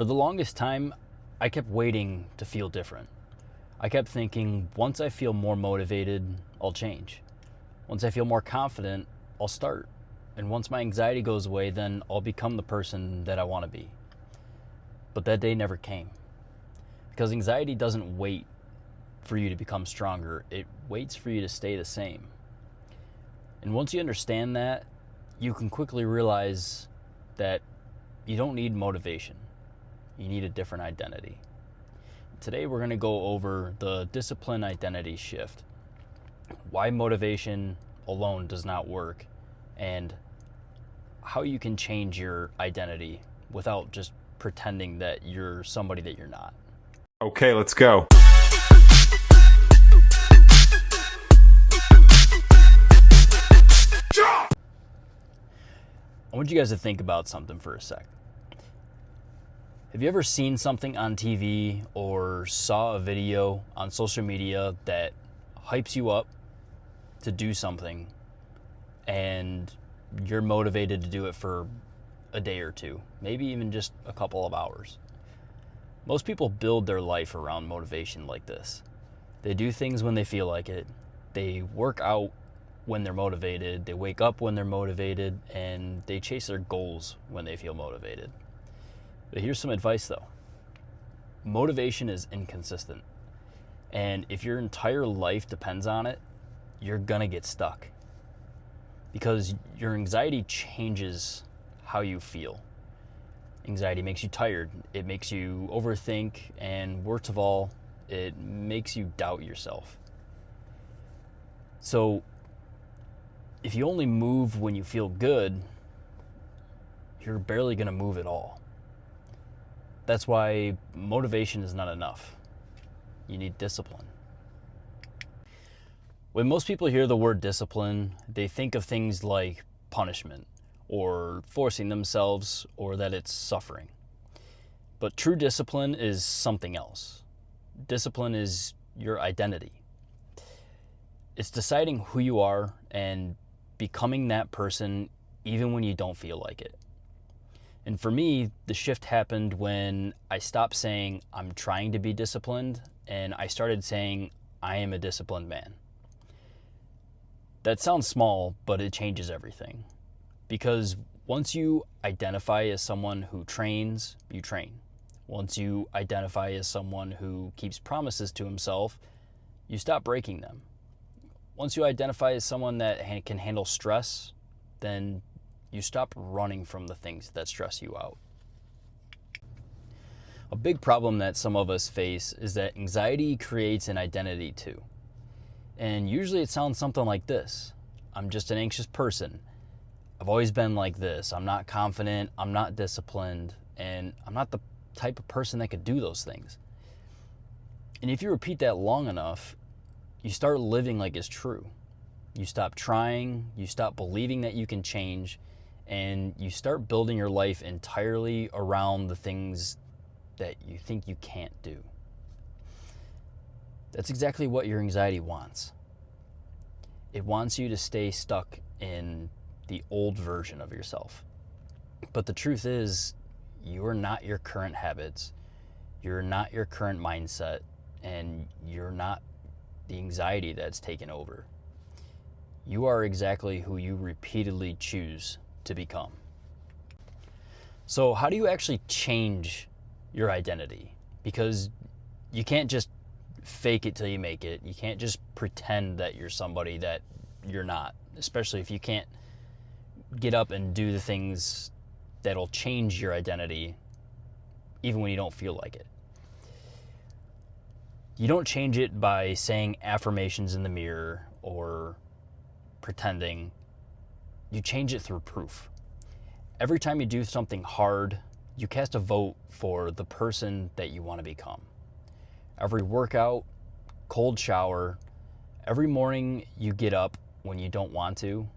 For the longest time, I kept waiting to feel different. I kept thinking, once I feel more motivated, I'll change. Once I feel more confident, I'll start. And once my anxiety goes away, then I'll become the person that I want to be. But that day never came. Because anxiety doesn't wait for you to become stronger. It waits for you to stay the same. And once you understand that, you can quickly realize that you don't need motivation. You need a different identity. Today we're going to go over the discipline identity shift, why motivation alone does not work, and how you can change your identity without just pretending that you're somebody that you're not. Okay, let's go. I want you guys to think about something for a sec. Have you ever seen something on TV or saw a video on social media that hypes you up to do something and you're motivated to do it for a day or two, maybe even just a couple of hours? Most people build their life around motivation like this. They do things when they feel like it. They work out when they're motivated. They wake up when they're motivated, and they chase their goals when they feel motivated. But here's some advice though. Motivation is inconsistent. And if your entire life depends on it, you're gonna get stuck. Because your anxiety changes how you feel. Anxiety makes you tired. It makes you overthink, and worst of all, it makes you doubt yourself. So if you only move when you feel good, you're barely gonna move at all. That's why motivation is not enough. You need discipline. When most people hear the word discipline, they think of things like punishment or forcing themselves, or that it's suffering. But true discipline is something else. Discipline is your identity. It's deciding who you are and becoming that person even when you don't feel like it. And for me, the shift happened when I stopped saying I'm trying to be disciplined and I started saying I am a disciplined man. That sounds small, but it changes everything. Because once you identify as someone who trains, you train. Once you identify as someone who keeps promises to himself, you stop breaking them. Once you identify as someone that can handle stress, then you stop running from the things that stress you out. A big problem that some of us face is that anxiety creates an identity too. And usually it sounds something like this. I'm just an anxious person. I've always been like this. I'm not confident, I'm not disciplined, and I'm not the type of person that could do those things. And if you repeat that long enough, you start living like it's true. You stop trying, you stop believing that you can change, and you start building your life entirely around the things that you think you can't do. That's exactly what your anxiety wants. It wants you to stay stuck in the old version of yourself. But the truth is, you're not your current habits, you're not your current mindset, and you're not the anxiety that's taken over. You are exactly who you repeatedly choose to become. So how do you actually change your identity? Because you can't just fake it till you make it. You can't just pretend that you're somebody that you're not, especially if you can't get up and do the things that'll change your identity even when you don't feel like it. You don't change it by saying affirmations in the mirror or pretending. You change it through proof. Every time you do something hard, you cast a vote for the person that you want to become. Every workout, cold shower, every morning you get up when you don't want to,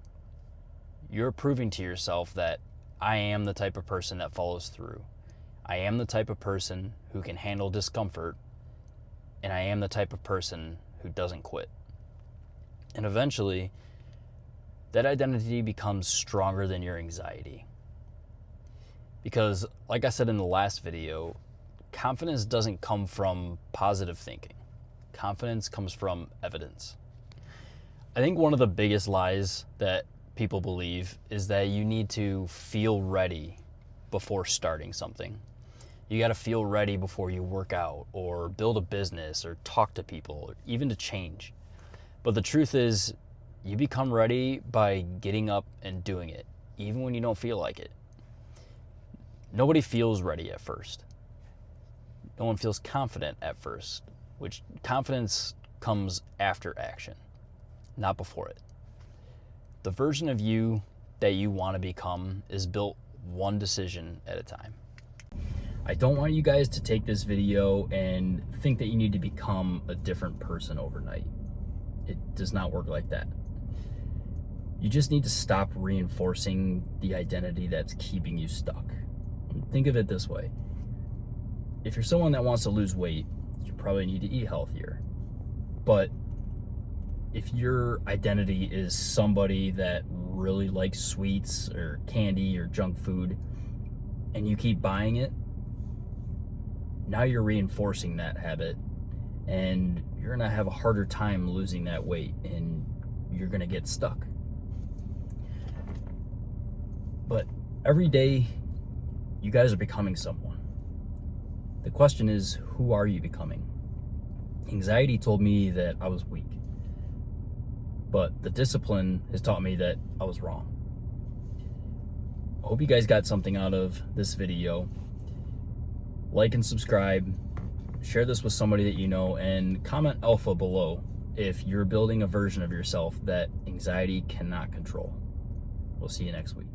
you're proving to yourself that I am the type of person that follows through. I am the type of person who can handle discomfort, and I am the type of person who doesn't quit. And eventually, that identity becomes stronger than your anxiety. Because, like I said in the last video, confidence doesn't come from positive thinking. Confidence comes from evidence. I think one of the biggest lies that people believe is that you need to feel ready before starting something. You got to feel ready before you work out or build a business or talk to people or even to change. But the truth is, you become ready by getting up and doing it, even when you don't feel like it. Nobody feels ready at first. No one feels confident at first, which confidence comes after action, not before it. The version of you that you want to become is built one decision at a time. I don't want you guys to take this video and think that you need to become a different person overnight. It does not work like that. You just need to stop reinforcing the identity that's keeping you stuck. Think of it this way. If you're someone that wants to lose weight, you probably need to eat healthier. But if your identity is somebody that really likes sweets or candy or junk food, and you keep buying it, now you're reinforcing that habit, and you're gonna have a harder time losing that weight, and you're gonna get stuck. But every day, you guys are becoming someone. The question is, who are you becoming? Anxiety told me that I was weak, but the discipline has taught me that I was wrong. I hope you guys got something out of this video. Like and subscribe, share this with somebody that you know, and comment alpha below if you're building a version of yourself that anxiety cannot control. We'll see you next week.